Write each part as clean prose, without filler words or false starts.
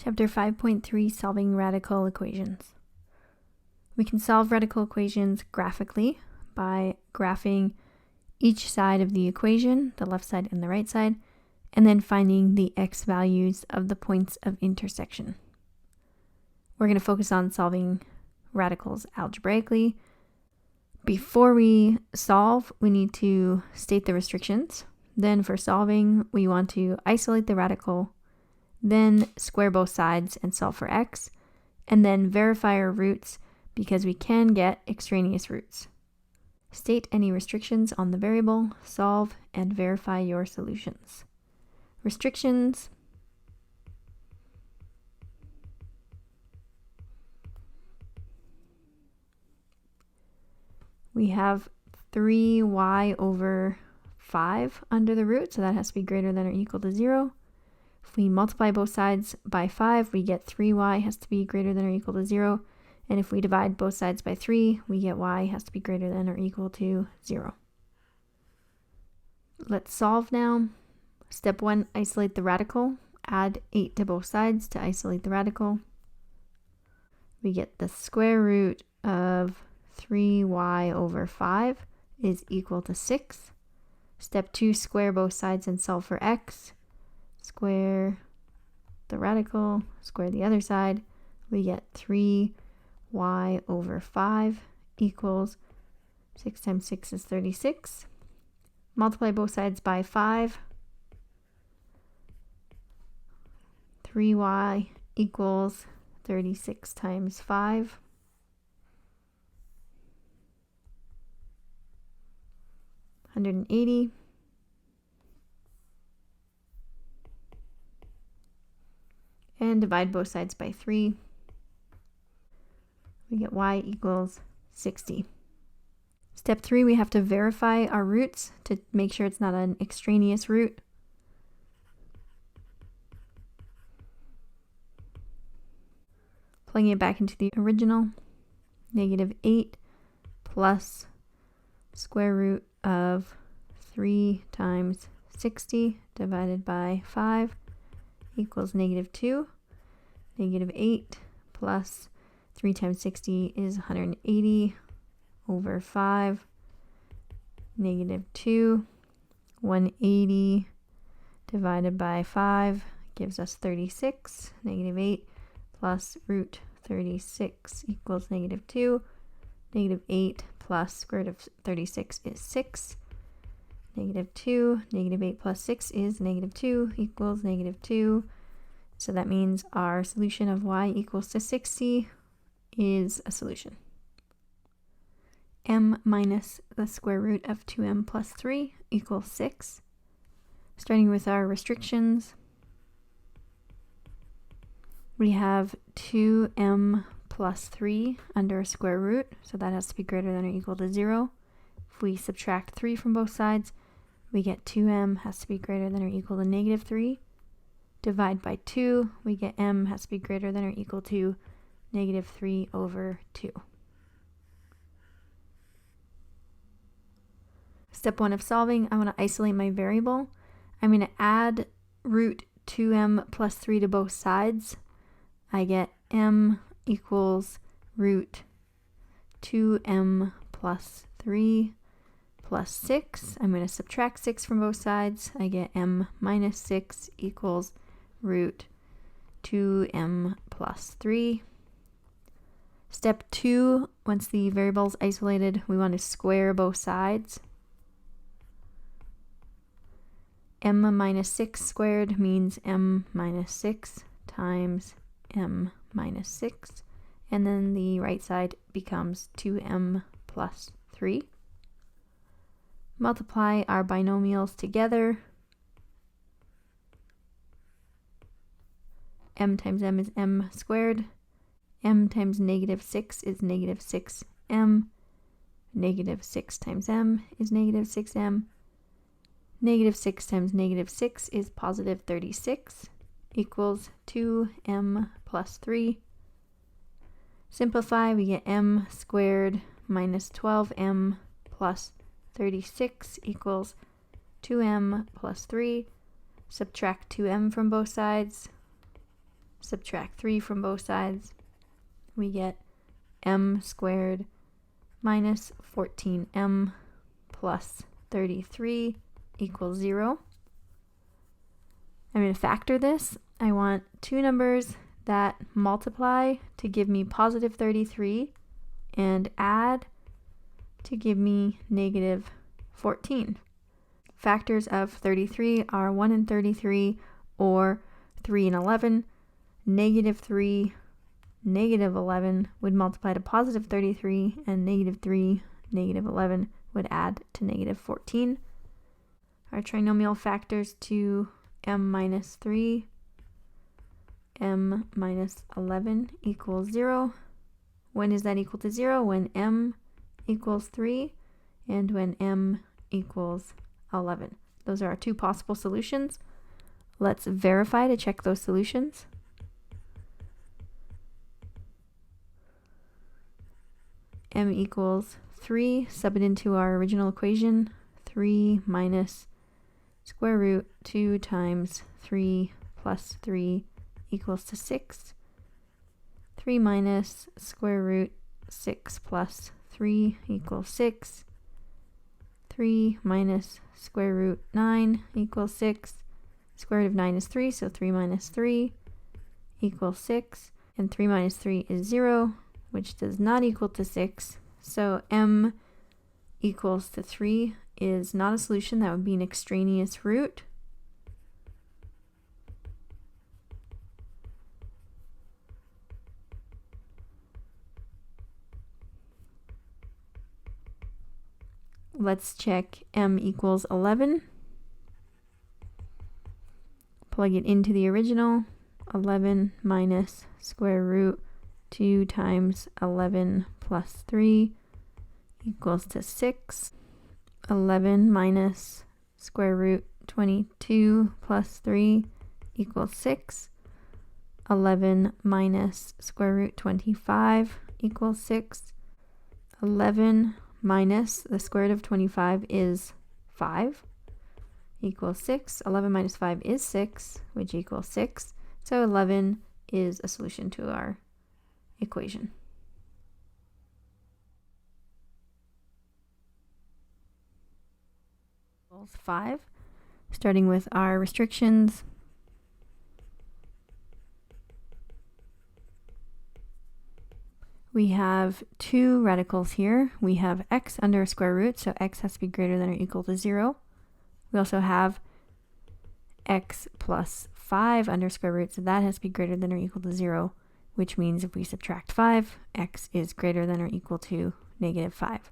Chapter 5.3, Solving Radical Equations. We can solve radical equations graphically by graphing each side of the equation, the left side and the right side, and then finding the x values of the points of intersection. We're going to focus on solving radicals algebraically. Before we solve, we need to state the restrictions. Then for solving, we want to isolate the radical, then square both sides and solve for x, and then verify our roots because we can get extraneous roots. State any restrictions on the variable, solve, and verify your solutions. Restrictions. We have 3y over 5 under the root, so that has to be greater than or equal to 0. If we multiply both sides by 5, we get 3y has to be greater than or equal to 0. And if we divide both sides by 3, we get y has to be greater than or equal to 0. Let's solve now. Step 1, isolate the radical. Add 8 to both sides to isolate the radical. We get the square root of 3y over 5 is equal to 6. Step 2, square both sides and solve for x. Square the radical, square the other side. We get 3y over 5 equals 6 times 6 is 36. Multiply both sides by 5. 3y equals 36 times 5. 180. And divide both sides by 3. We get y equals 60. Step 3, we have to verify our roots to make sure it's not an extraneous root. Plugging it back into the original, negative 8 plus square root of 3 times 60 divided by 5 equals negative 2. Negative 8 plus 3 times 60 is 180 over 5. Negative 2. 180 divided by 5 gives us 36. Negative 8 plus root 36 equals negative 2. Negative 8 plus square root of 36 is 6. Negative 2. Negative 8 plus 6 is negative 2 equals negative 2. So that means our solution of y equals to 60 is a solution. M minus the square root of 2m plus 3 equals 6. Starting with our restrictions, we have 2m plus 3 under a square root, so that has to be greater than or equal to 0. If we subtract 3 from both sides, we get 2m has to be greater than or equal to negative 3. Divide by 2, we get m has to be greater than or equal to negative 3 over 2. Step 1 of solving, I want to isolate my variable. I'm going to add root 2m plus 3 to both sides. I get m equals root 2m plus 3 plus 6. I'm going to subtract 6 from both sides. I get m minus 6 equals root 2m plus 3. Step 2, once the variable is isolated, we want to square both sides. M minus 6 squared means m minus 6 times m minus 6. And then the right side becomes 2m plus 3. Multiply our binomials together. M times m is m squared. M times negative 6 is negative 6m. Negative 6 times m is negative 6m. Negative 6 times negative 6 is positive 36 equals 2m plus 3. Simplify, we get m squared minus 12m plus 36 equals 2m plus 3. Subtract 2m from both sides. subtract 3 from both sides, we get m squared minus 14m plus 33 equals 0. I'm going to factor this. I want two numbers that multiply to give me positive 33 and add to give me negative 14. Factors of 33 are 1 and 33, or 3 and 11. Negative 3, negative 11 would multiply to positive 33, and negative 3, negative 11 would add to negative 14. Our trinomial factors to m minus 3, m minus 11 equals 0. When is that equal to 0? When m equals 3 and when m equals 11. Those are our two possible solutions. Let's verify to check those solutions. M equals 3, sub it into our original equation. 3 minus square root 2 times 3 plus 3 equals to 6. 3 minus square root 6 plus 3 equals 6. 3 minus square root 9 equals 6. Square root of 9 is 3, so 3 minus 3 equals 6. And 3 minus 3 is 0, which does not equal to 6. So m equals to 3 is not a solution. That would be an extraneous root. Let's check m equals 11. Plug it into the original. 11 minus square root 2 times 11 plus 3 equals to 6. 11 minus square root 22 plus 3 equals 6. 11 minus square root 25 equals 6. 11 minus the square root of 25 is 5 equals 6. 11 minus 5 is 6, which equals 6. So 11 is a solution to our equation. 5. Starting with our restrictions. We have two radicals here. We have x under a square root, so x has to be greater than or equal to 0. We also have x plus 5 under square root, so that has to be greater than or equal to 0, which means if we subtract 5, x is greater than or equal to negative 5.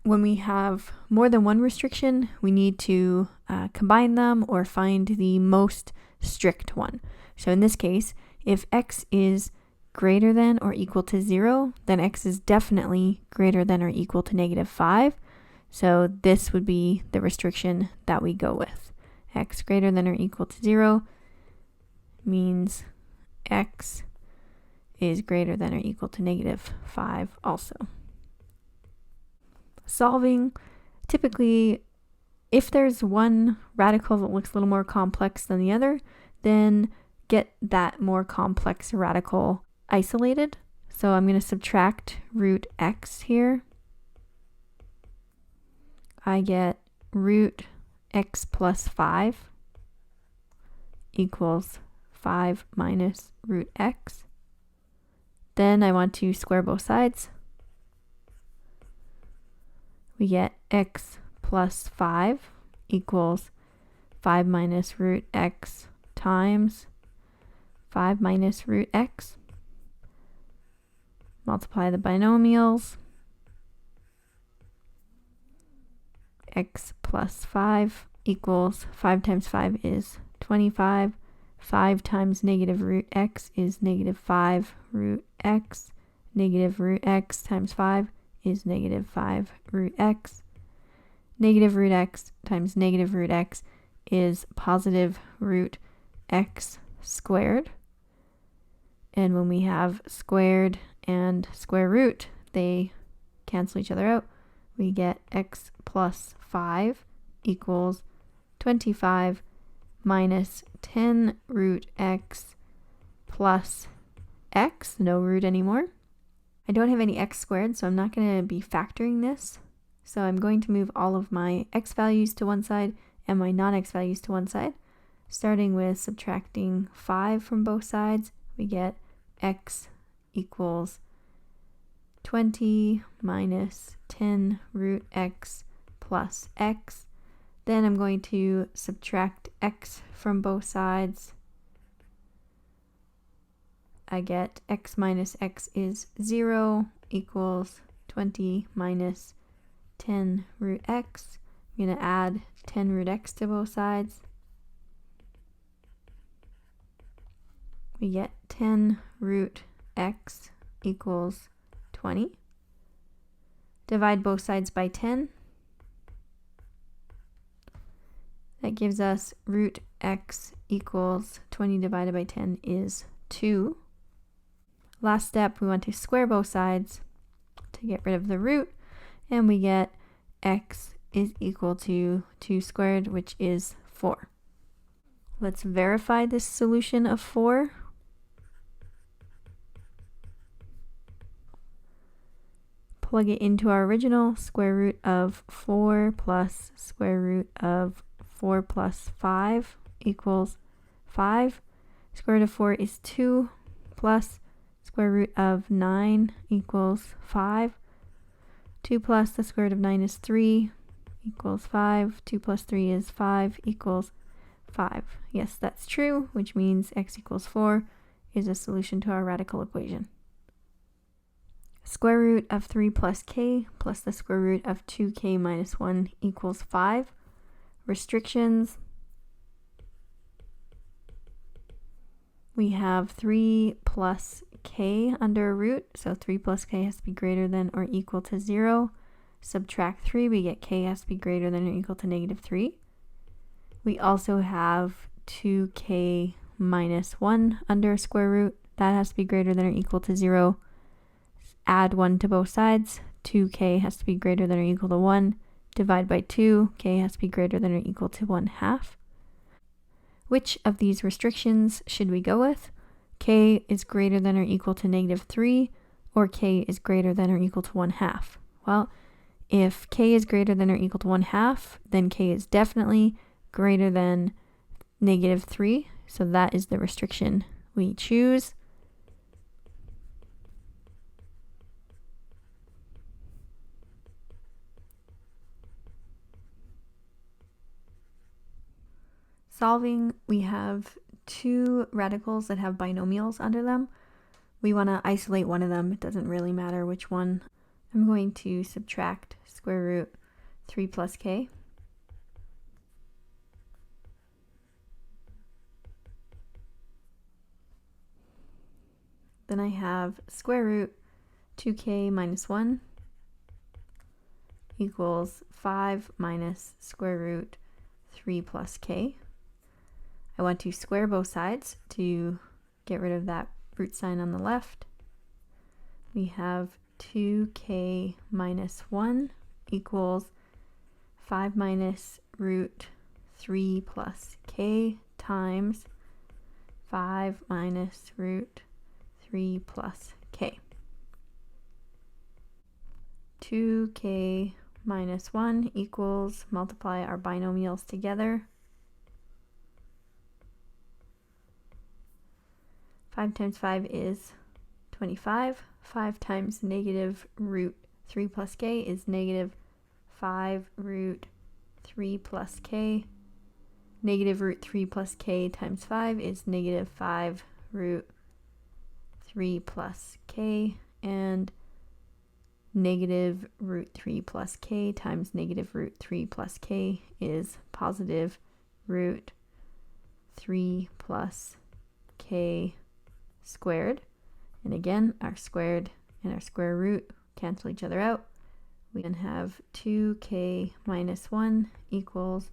When we have more than one restriction, we need to combine them or find the most strict one. So in this case, if x is greater than or equal to 0, then x is definitely greater than or equal to negative 5. So this would be the restriction that we go with. X greater than or equal to 0 means x is greater than or equal to negative 5 also. Solving, typically, if there's one radical that looks a little more complex than the other, then get that more complex radical isolated. So I'm going to subtract root x here. I get root x plus 5 equals 5 minus root x. Then I want to square both sides. We get x plus 5 equals 5 minus root x times 5 minus root x. Multiply the binomials. X plus 5 equals 5 times 5 is 25. 5 times negative root x is negative 5 root x. Negative root x times 5 is negative 5 root x. Negative root x times negative root x is positive root x squared. And when we have squared and square root, they cancel each other out. We get x plus 5 equals 25 minus 10 root x plus x, no root anymore. I don't have any x squared, so I'm not going to be factoring this. So I'm going to move all of my x values to one side and my non-x values to one side. Starting with subtracting 5 from both sides, we get x equals 20 minus 10 root x plus x. Then I'm going to subtract x from both sides. I get x minus x is 0 equals 20 minus 10 root x. I'm going to add 10 root x to both sides. We get 10 root x equals 20. Divide both sides by 10. That gives us root x equals 20 divided by 10 is 2. Last step, we want to square both sides to get rid of the root, and we get x is equal to 2 squared, which is 4. Let's verify this solution of 4. Plug it into our original. Square root of 4 plus square root of 4 plus 5 equals 5. Square root of 4 is 2 plus square root of 9 equals 5. 2 plus the square root of 9 is 3 equals 5. 2 plus 3 is 5 equals 5. Yes, that's true, which means x equals 4 is a solution to our radical equation. Square root of 3 plus k plus the square root of 2k minus 1 equals 5. Restrictions. We have 3 plus k under a root, so 3 plus k has to be greater than or equal to 0. Subtract 3, we get k has to be greater than or equal to negative 3. We also have 2k minus 1 under a square root. That has to be greater than or equal to 0. Add 1 to both sides. 2k has to be greater than or equal to 1. Divide by 2, k has to be greater than or equal to 1/2. Which of these restrictions should we go with? K is greater than or equal to negative 3, or k is greater than or equal to 1/2. Well, if k is greater than or equal to 1/2, then k is definitely greater than negative 3, so that is the restriction we choose. Solving, we have two radicals that have binomials under them. We want to isolate one of them. It doesn't really matter which one. I'm going to subtract square root 3 plus k. Then I have square root 2k minus 1 equals 5 minus square root 3 plus k. I want to square both sides to get rid of that root sign on the left. We have 2k minus 1 equals 5 minus root 3 plus k times 5 minus root 3 plus k. 2k minus 1 equals, multiply our binomials together. 5 times 5 is 25. 5 times negative root 3 plus k is negative 5 root 3 plus k. Negative root 3 plus k times 5 is negative 5 root 3 plus k. And negative root 3 plus k times negative root 3 plus k is positive root 3 plus k squared. And again, our squared and our square root cancel each other out. We then have 2k minus 1 equals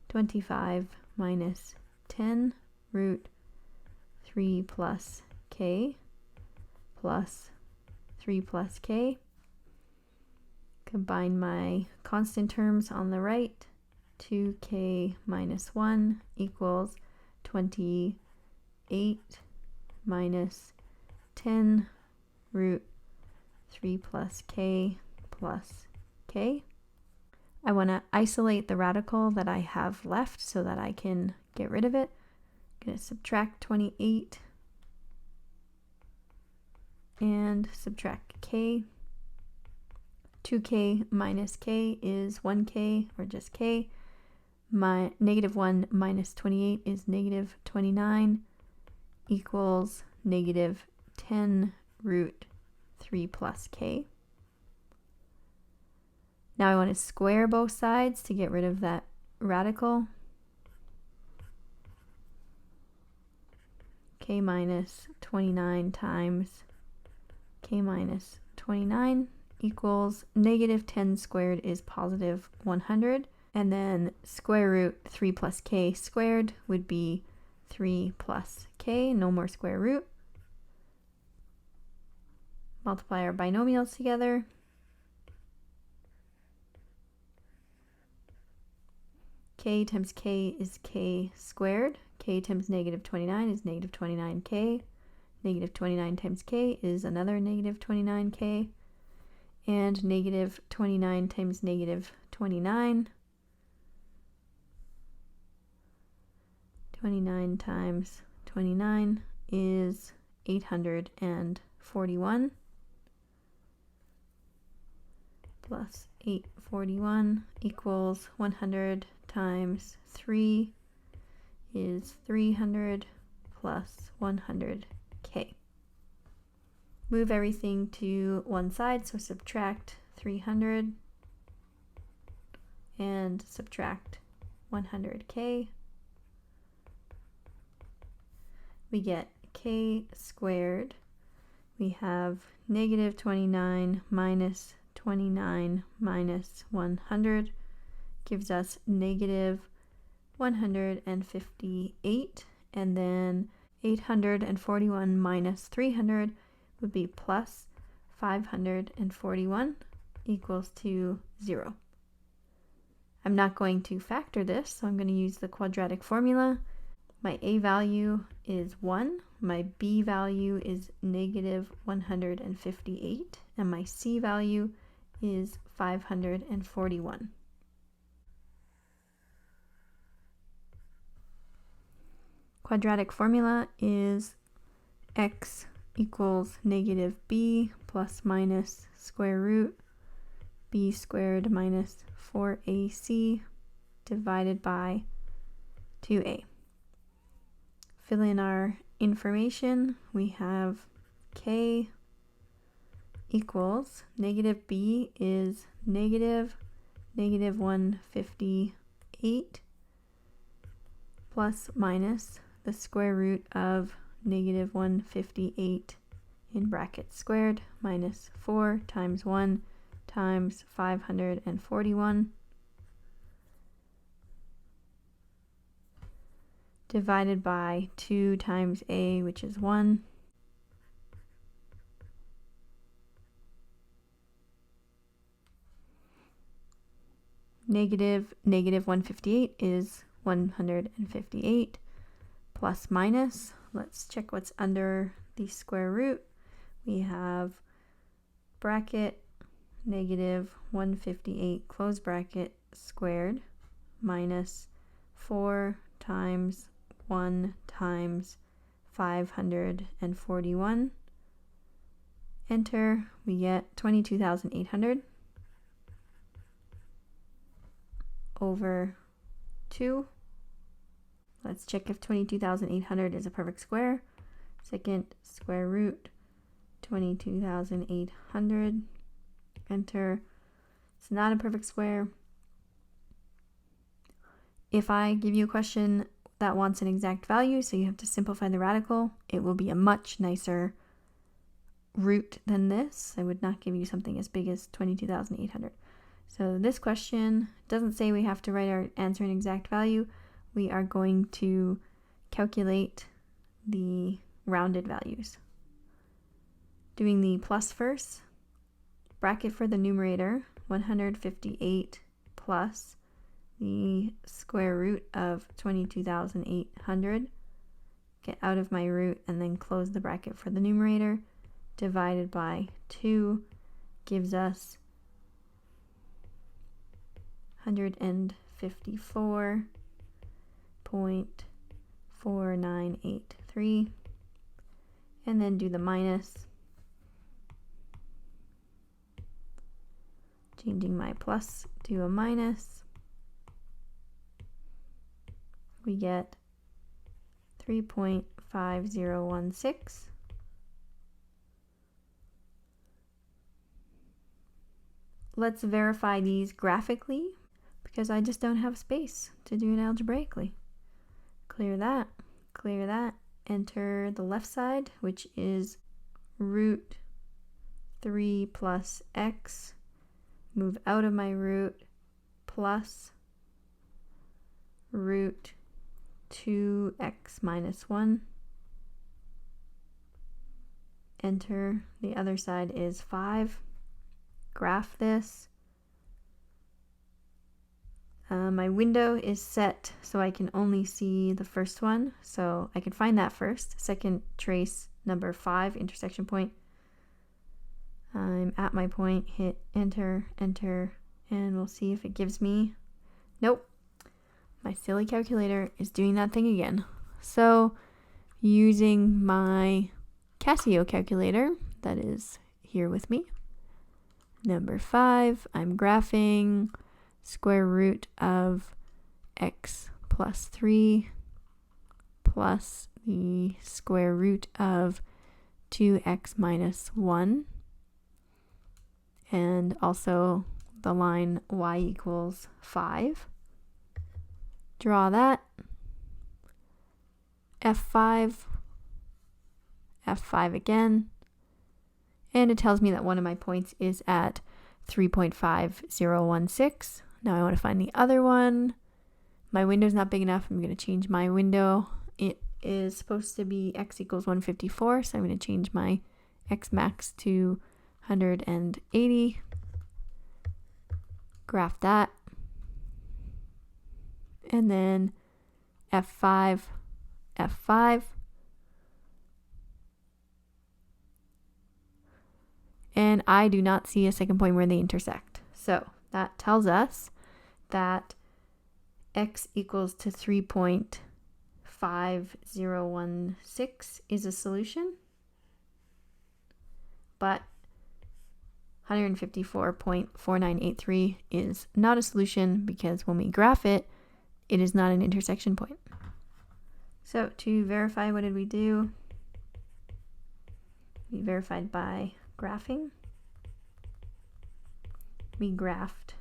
25 minus 10 root 3 plus k plus 3 plus k. Combine my constant terms on the right. 2k minus 1 equals 28 minus 10 root 3 plus k plus k. I want to isolate the radical that I have left so that I can get rid of it. I'm going to subtract 28 and subtract k. 2k minus k is 1k, or just k. My negative 1 minus 28 is negative 29 equals negative 10 root 3 plus k. Now I want to square both sides to get rid of that radical. K minus 29 times k minus 29 equals negative 10 squared is positive 100. And then square root 3 plus k squared would be 3 plus k, no more square root. Multiply our binomials together. K times k is k squared. K times negative 29 is negative 29k. Negative 29 times k is another negative 29k. And negative 29 times negative 29. 29 times 29 is 841. Plus 841 equals 100 times 3 is 300 plus 100k. Move everything to one side, so subtract 300 and subtract 100k. We get k squared. We have negative 29 minus 29 minus 100 gives us negative 158, and then 841 minus 300 would be plus 541 equals to 0. I'm not going to factor this, so I'm going to use the quadratic formula. My a value is 1, my b value is negative 158, and my c value is 541. Quadratic formula is x equals negative b plus minus square root b squared minus 4ac divided by 2a. Fill in our information. We have k equals negative b is negative 158 plus minus the square root of negative 158 in brackets squared minus 4 times 1 times 541 divided by 2 times a, which is 1. Negative 158 is 158 plus minus. Let's check what's under the square root. We have bracket negative 158 close bracket squared minus 4 times 1 times 541. Enter. We get 22,800 over 2. Let's check if 22,800 is a perfect square. Second square root 22,800. Enter. It's not a perfect square. If I give you a question that wants an exact value, so you have to simplify the radical, it will be a much nicer root than this. I would not give you something as big as 22,800. So this question doesn't say we have to write our answer in exact value. We are going to calculate the rounded values. Doing the plus first, bracket for the numerator, 158 plus the square root of 22,800, get out of my root, and then close the bracket for the numerator, divided by 2 gives us 154.4983, and then do the minus, changing my plus to a minus. We get 3.5016. Let's verify these graphically because I just don't have space to do it algebraically. Clear that, enter the left side, which is root 3 plus x, move out of my root, plus root 2x minus 1. Enter. The other side is 5. Graph this. My window is set so I can only see the first one, so I can find that first. Second, trace number 5, intersection point. I'm at my point, hit enter, enter, and we'll see if it gives me. Nope. My silly calculator is doing that thing again. So using my Casio calculator that is here with me, number 5, I'm graphing square root of x plus 3 plus the square root of 2x minus 1, and also the line y equals 5. Draw that. F5, F5 again, and it tells me that one of my points is at 3.5016. Now I want to find the other one. My window's not big enough. I'm going to change my window. It is supposed to be x equals 154, so I'm going to change my x max to 180. Graph that. And then F5, F5. And I do not see a second point where they intersect. So that tells us that x equals to 3.5016 is a solution, but 154.4983 is not a solution because when we graph it, it is not an intersection point. So to verify, what did we do? We verified by graphing. We graphed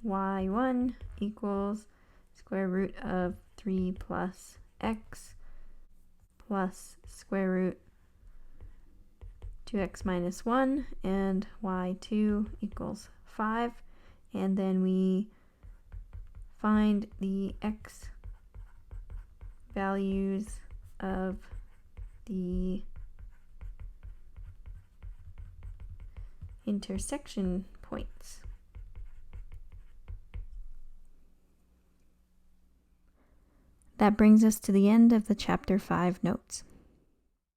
y1 equals square root of 3 plus x plus square root 2x minus 1, and y2 equals 5. And then we find the x values of the intersection points. That brings us to the end of the Chapter 5 notes.